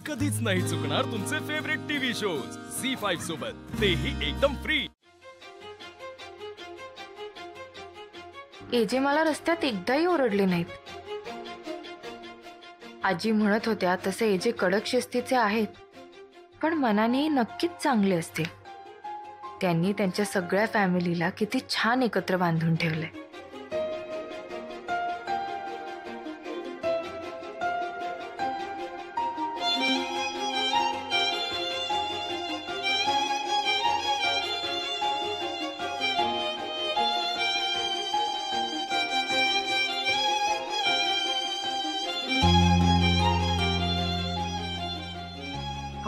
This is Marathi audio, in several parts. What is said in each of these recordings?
कधीच नाही चुकणार तुमचे फेवरेट टीव्ही शोज झी5 सोबत, तेही एकदम फ्री। एजे मला रस्त्यात एकदाही ओरडले नाहीत। आजी म्हणत होत्या तसे एजे कडक शिस्तीचे आहेत, पण मनाने नक्कीच चांगले असतील। त्यांनी त्यांच्या सगळ्या फॅमिलीला किती छान एकत्र बांधून ठेवले।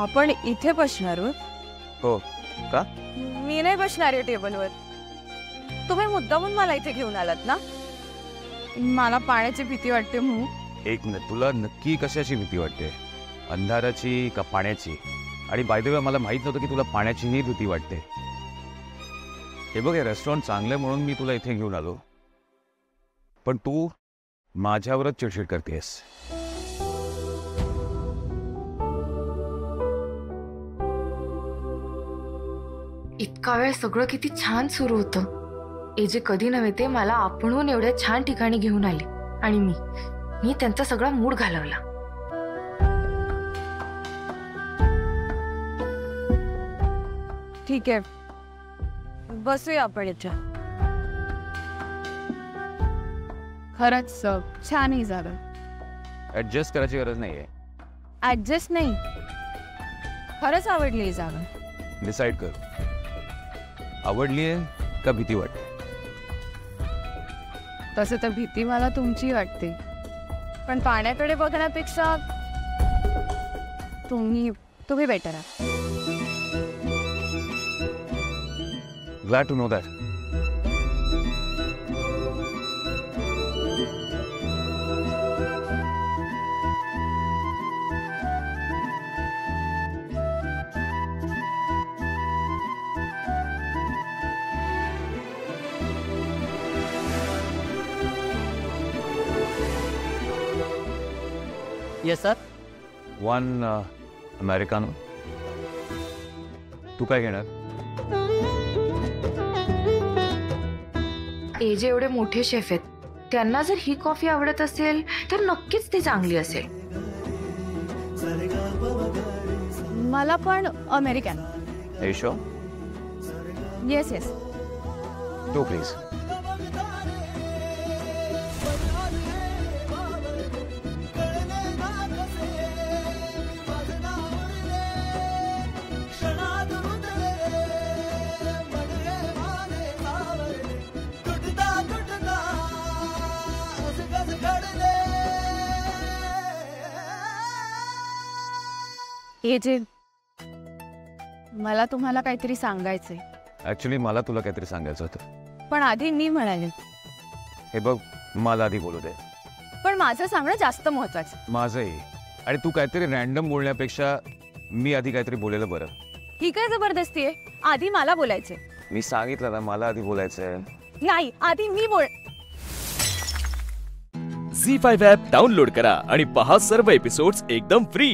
आपण इथे बसणार आहोत? हो का? मी नाही बसणार आहे टेबलवर। तुम्ही मुद्दामून मला इथे घेऊन आलात ना? मला पाण्याची भीती वाटते म्हणून। एक मिनिट, तुला नक्की कशाची भीती वाटते? अंधाराची का पाण्याची? आणि बाय द वे मला माहित नव्हतं की तुला पाण्याचीही भीती वाटते। हे बघ, हे रेस्टॉरंट चांगलं म्हणून मी तुला इथे घेऊन आलो, पण तू माझ्यावरच चिडचिड करतेस। इतका वेळ सगळं किती छान सुरू होतं। एजे कधी नव्हे ते मला आपणहून एवढ्या छान ठिकाणी घेऊन आले आणि मी त्यांचा सगळा मूड घालवला। ठीक आहे, बसूया आपण इथे। खरंच छान ही जागा। ऍडजस्ट करायची गरज नाहीये। ऍडजस्ट नाही, खरंच आवडली ही जागा। डिसाइड कर, आवडलीये का भीती वाटते? तसं तर भीती मला तुमची वाटते, पण पाण्याकडे बघण्यापेक्षा तुम्ही बेटर आहात। Glad to know that. Yes sir. One Americano. तू काय घेणार? एजे एवढे मोठे शेफ आहेत, त्यांना जर ही कॉफी आवडत असेल तर नक्कीच ती चांगली असेल। मला पण अमेरिकन। एशो? Yes yes. Two please. एजे, मला तुम्हाला काहीतरी सांगायचंय। ऍक्च्युली मला तुला काहीतरी सांगायचं होतं, पण आधी मी म्हणाले। हे बघ, मला आधी बोलू दे। पण माझं सांगणं जास्त महत्वाचं। माझंही। आणि तू काहीतरी रॅन्डम बोलण्यापेक्षा मी आधी काहीतरी बोलेलं बरं। ही काय जबरदस्ती आहे? आधी मला बोलायचंय। मी सांगितलं ना, मला आधी बोलायचंय। नाही, आधी मी बोल। झी5 ॲप डाउनलोड करा आणि पहा सर्व एपिसोड्स एकदम फ्री।